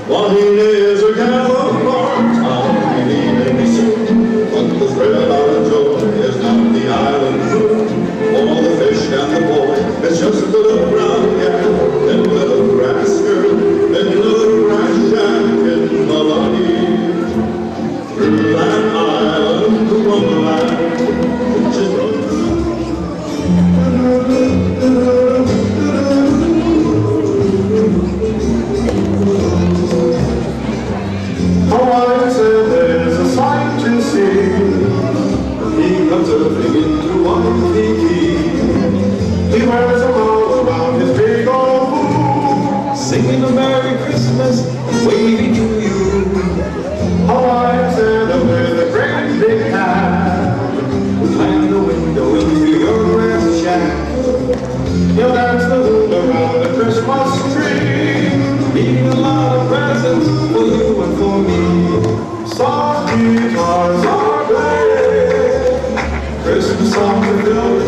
What he is a California town, he may be soon, but the thrill of joy is not the island food. All the fish and the boy, it's just a little brown gal, and little grass girl, and little grass shack in Malani. Through that island to Wonderland, she's surfing into Waikiki. He wears a roll around his big old pool, singing a Merry Christmas and waving to you. Hawaiian Santa with a great big hat will climb the window into your grass shack. He'll dance the moon around the Christmas tree, leaving a lot of presents for you and for me. Soft guitars are playing Christmas songs to fill the